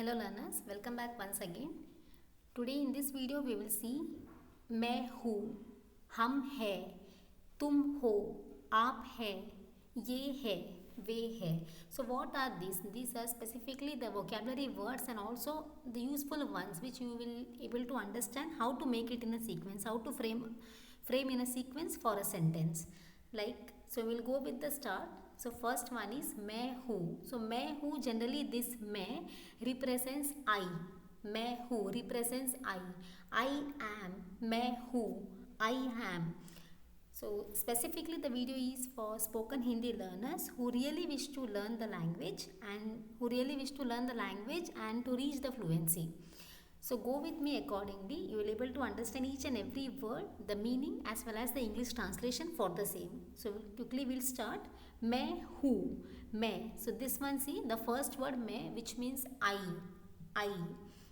Hello learners, welcome back once again. Today in this video we will see मैं हूँ, हम है, तुम हो, आप है, ये है, वे है. So what are these? These are specifically the vocabulary words and also the useful ones which you will able to understand how to make it in a sequence, how to frame in a sequence for a sentence. Like, so we'll go with the start. So first one is मैं हूँ. So मैं हूँ, generally this मैं represents I. मैं हूँ represents I. I am. मैं हूँ. I am. So specifically the video is for spoken Hindi learners who really wish to learn the language and to reach the fluency. So go with me accordingly. You will able to understand each and every word, the meaning as well as the English translation for the same. So quickly we'll start. मैं हूँ, मैं. So this one, see the first word मैं, which means I.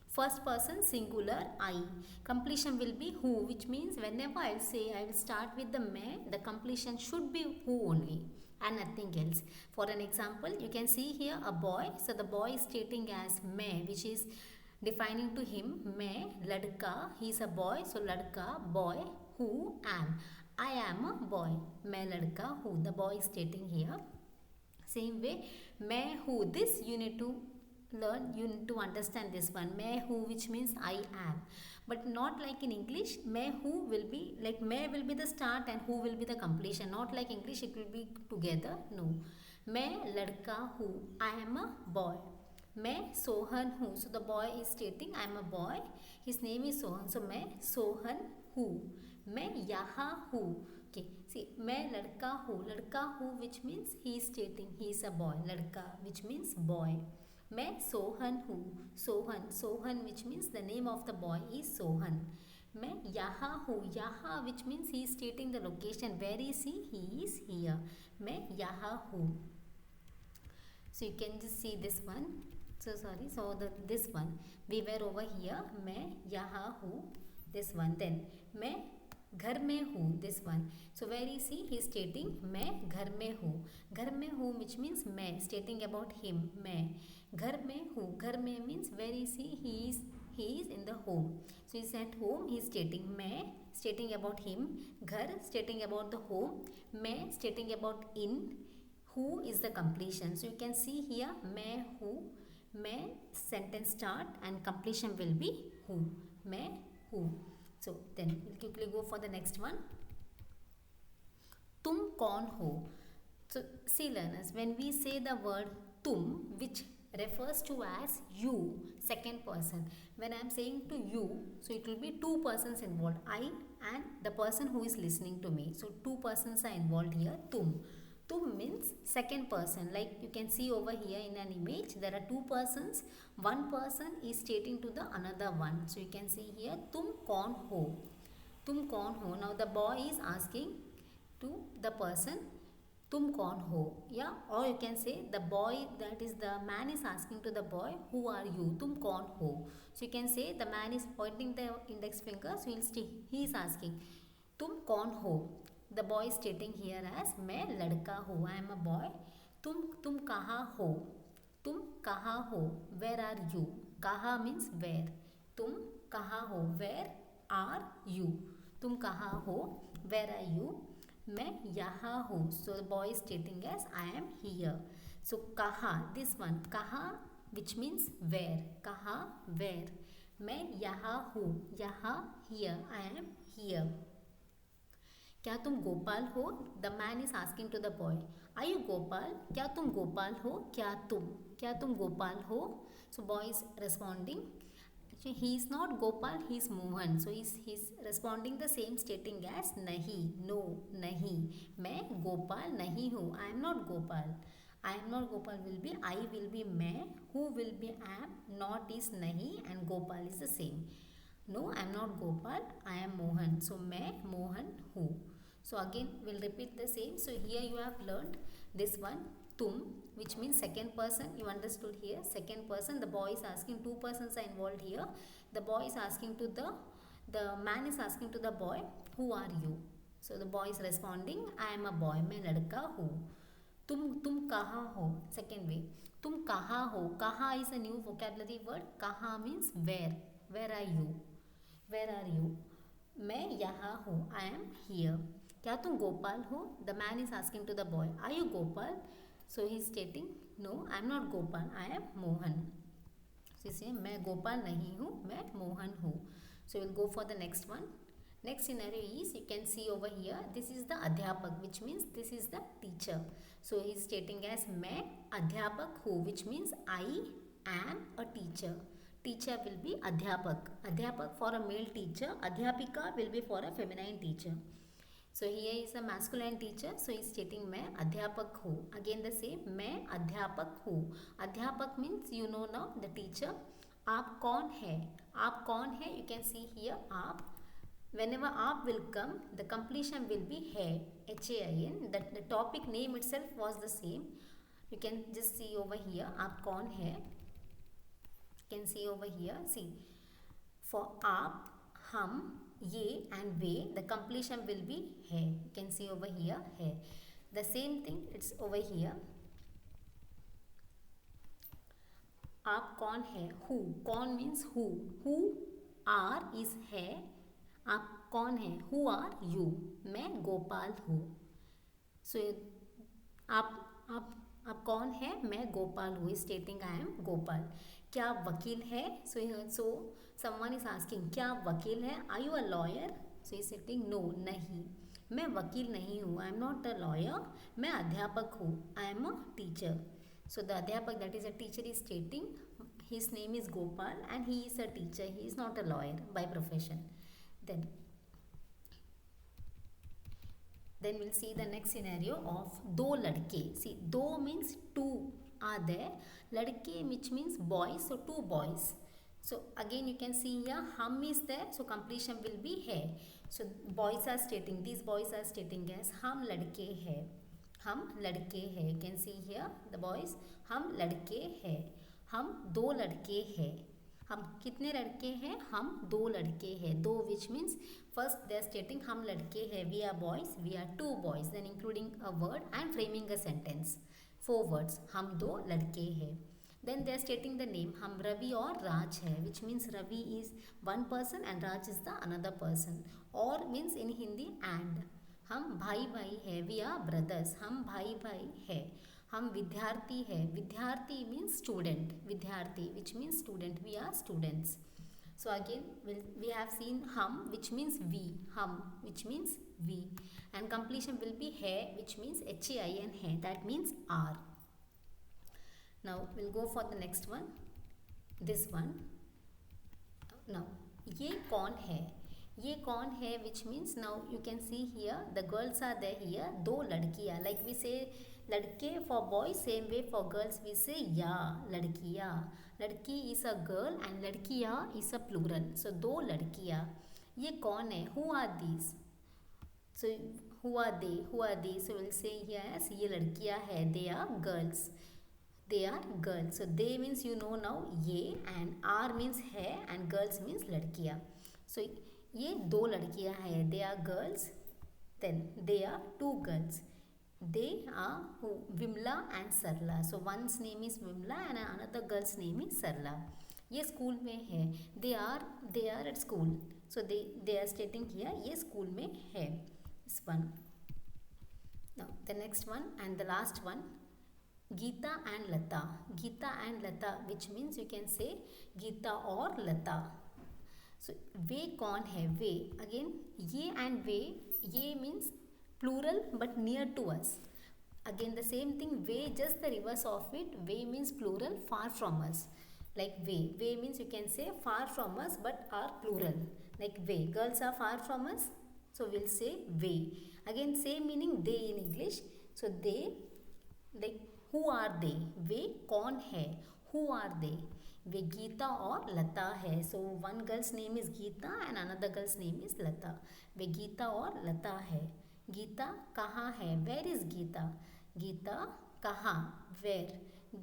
First person singular I. Completion will be who, which means whenever I say I will start with the मैं, the completion should be who only and nothing else. For an example, you can see here a boy. So the boy is stating as मैं, which is defining to him मैं लड़का, he is a boy, so लड़का boy, who am, I am a boy, मैं लड़का हूँ, the boy is stating here. Same way मैं हूँ, this you need to learn, you need to understand this one मैं हूँ, which means I am, but not like in English मैं हूँ will be like मैं will be the start and who will be the completion, not like English it will be together. No, मैं लड़का हूँ, I am a boy. मैं सोहन हूँ, so the boy is stating I am a boy, his name is Sohan, so मैं सोहन हूँ. मैं यहाँ हूँ, okay, see मैं लड़का हूँ which means he is stating he is a boy, लड़का which means boy. मैं सोहन हूँ, Sohan which means the name of the boy is Sohan. मैं यहाँ हूँ, यहाँ which means he is stating the location, where is he is here. मैं यहाँ हूँ. So you can just see this one. So this one we were over here. मैं यहाँ हूँ, this one. Then मैं घर में हूँ, this one. So where is he is stating मैं घर में हूँ which means मैं, stating about him. मैं घर में हूँ, घर में means where is he is in the home. So he is at home, he is stating मैं, stating about him. घर stating about the home. मैं stating about in. Who is the completion. So you can see here मैं हूँ, मैं sentence start and completion will be who. मैं हूँ. So then we'll quickly go for the next one. तुम कौन हो. So see learners, when we say the word तुम, which refers to as you, second person, when I am saying to you, so it will be two persons involved, I and the person who is listening to me. So two persons are involved here. Tum means second person, like you can see over here in an image there are two persons, one person is stating to the another one. So you can see here tum kaun ho. Now the boy is asking to the person tum kaun ho, yeah, or you can say the boy, that is the man is asking to the boy who are you, tum kaun ho. So you can say the man is pointing the index finger, so he is asking tum kaun ho. The boy is stating here as मैं लड़का हूँ, I am a boy. तुम कहाँ हो, where are you. कहाँ means where. तुम कहाँ हो, where are you. तुम कहाँ हो, where are you. मैं यहाँ हूँ, so the boy is stating as I am here. So कहाँ, this one कहाँ which means where. कहाँ where. मैं यहाँ हूँ, यहाँ here, I am here. क्या तुम गोपाल हो. The man is asking to the boy are you Gopal. क्या तुम गोपाल हो, क्या तुम गोपाल हो. So boy is responding he is not Gopal, he is Mohan. So he is responding the same, stating as नहीं, नो नहीं, मैं गोपाल नहीं हूँ. I am not Gopal. I am not Gopal will be I will be मैं, who will be am, not is नहीं and Gopal is the same. No, I am not Gopal, I am Mohan. So मैं मोहन हूँ. So again we'll repeat the same. So here you have learned this one तुम, which means second person. You understood here second person. The boy is asking, two persons are involved here. The boy is asking to the man is asking to the boy who are you. So the boy is responding I am a boy, मैं लड़का हूँ. तुम कहाँ हो, second way. तुम कहाँ हो? कहाँ is a new vocabulary word. कहाँ means where. Where are you? Where are you? मैं यहाँ हूँ. I am here. क्या तुम गोपाल हो? The man is asking to the boy. Are you Gopal? So he is stating, no, I am not Gopal. I am Mohan. So इसे मैं गोपाल नहीं हूँ, मैं मोहन हूँ. So we'll go for the next one. Next scenario is, you can see over here, this is the अध्यापक, which means this is the teacher. So he is stating as मैं अध्यापक हूँ, which means I am a teacher. Teacher will be अध्यापक. अध्यापक for a male teacher. अध्यापिका will be for a feminine teacher. So here is a masculine teacher. So he is stating मैं अध्यापक हूँ. Again the same, मैं अध्यापक हूँ. अध्यापक means you know now the teacher. आप कौन है? आप कौन है? You can see here आप. Whenever आप will come, the completion will be है. HAIN. That the topic name itself was the same. You can just see over here. आप कौन है? You can see over here. See, for आप, हम, ये and way, the completion will be है. You can see over here है. The same thing, it's over here. आप कौन है? Who. कौन means who. Who are is है. आप कौन है? Who are you? मैं गोपाल हूँ. So आप कौन है? मैं गोपाल हूँ. Stating I am Gopal. क्या आप वकील है? So someone is asking, क्या आप वकील है? Are you a lawyer? So he is stating no, नहीं. मैं वकील नहीं हूँ. I am not a lawyer. मैं अध्यापक हूँ. I am a teacher. So the अध्यापक, that is a teacher, is stating his name is Gopal and he is a teacher. He is not a lawyer by profession. Then we'll see the next scenario of दो लड़के. See, दो means two are there. लड़के which means boys, so two boys. So again you can see here हम is there, so completion will be है. So boys are stating, these boys are stating as हम लड़के हैं. हम लड़के हैं. You can see here the boys. हम लड़के हैं. हम दो लड़के हैं. हम कितने लड़के हैं? हम दो लड़के हैं. दो which means first they are stating हम लड़के हैं. We are boys. We are two boys. Then including a word and framing a sentence. 4 words. हम दो लड़के हैं. Then they are stating the name. हम रवि और राज है. Which means Ravi is one person and Raj is the another person. Or means in Hindi and. हम भाई भाई है. We are brothers. हम भाई भाई है. हम विद्यार्थी है. विद्यार्थी means student. विद्यार्थी which means student. We are students. So again we have seen हम which means we. हम which means we. And completion will be है which means HAIN है. That means are. Now we'll go for the next one. This one. Now ये कौन है? ये कौन है which means now you can see here the girls are there here. दो लड़कियाँ. Like we say लड़के for boys, same way for girls we say या. लड़कियाँ. लड़की is a girl and लड़कियाँ is a plural. So दो लड़कियाँ. ये कौन है? Who are these? So who are they? Who are these? So we'll say here as ये लड़कियाँ है. They are girls. They are girls. So they means you know now ये and are means है and girls means लड़कियाँ. So ये दो लड़कियाँ है. They are girls. Then they are two girls. They are who? Vimla and Sarla. So one's name is Vimla and another girl's name is Sarla. ये school में है. They are at school. So they are stating here ये school में है. This one. Now the next one and the last one. Geeta and Lata. Geeta and Lata which means you can say Geeta और Lata. So वे कौन है? वे. Again ये and वे. ये means plural but near to us. Again the same thing, way, just the reverse of it. Way means plural, far from us. Like way. Way means you can say far from us but are plural. Like way. Girls are far from us. So we'll say way. Again same meaning they in English. So they, like who are they? वे कौन है? Who are they? वे गीता और लता है. So one girl's name is Geeta and another girl's name is Lata. वे गीता और लता है. गीता कहाँ है? Where is Gita? Gita कहाँ? Where?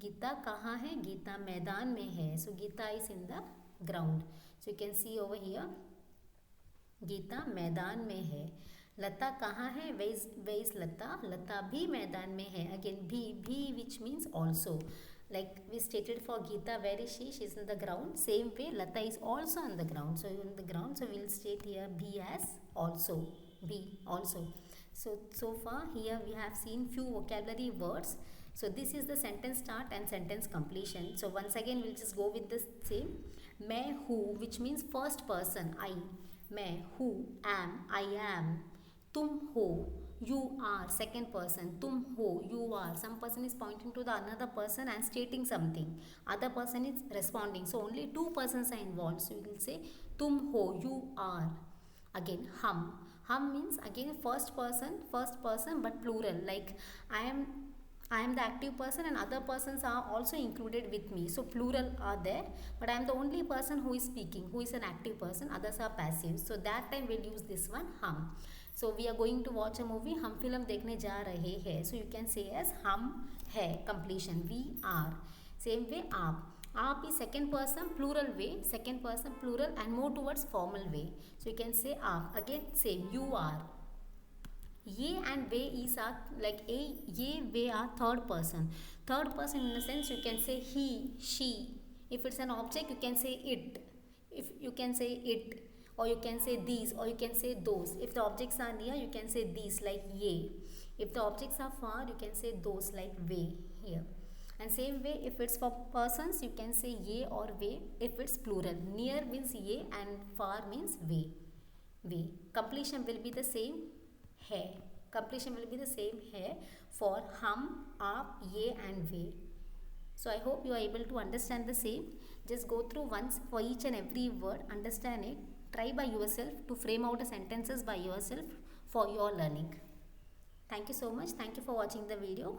Gita कहाँ है? गीता मैदान में है. So Gita is in the ground. So you can see over here. Gita मैदान में है. लता कहाँ है? Where is लता? लता भी मैदान में है. Again भी which means also. Like we stated for Geeta, where is she? She's in the ground. Same way, Lata is also on the ground. So in the ground, so we'll state here be as also. Be also. So far here we have seen few vocabulary words. So this is the sentence start and sentence completion. So once again we'll just go with the same. Main who, which means first person, I. Main who am, I am. Tum ho, you are, second person. Tum ho, you are. Some person is pointing to the another person and stating something. Other person is responding. So only two persons are involved. So you will say tum ho, you are. Again hum. Hum means again first person but plural. Like I am the active person and other persons are also included with me. So plural are there, but I am the only person who is speaking, who is an active person, others are passive. So that time we'll use this one hum. So we are going to watch a movie, हम film देखने जा रहे हैं. So you can say as हम है, completion. We are. Same way आप is second person plural way, second person plural and more towards formal way. So you can say आप. Again same, you are. Ye and we is are like a ye we are third person. Third person in the sense you can say he, she. If it's an object you can say it. If you can say it, or you can say these, or you can say those. If the objects are near you can say these like ye. If the objects are far you can say those like we here. And same way if it's for persons you can say ye or we if it's plural. Near means ye and far means we. Completion will be the same है. Completion will be the same है for हम, आप, ये and we. So I hope you are able to understand the same. Just go through once for each and every word, understand it, try by yourself to frame out the sentences by yourself for your learning. Thank you so much. Thank you for watching the video.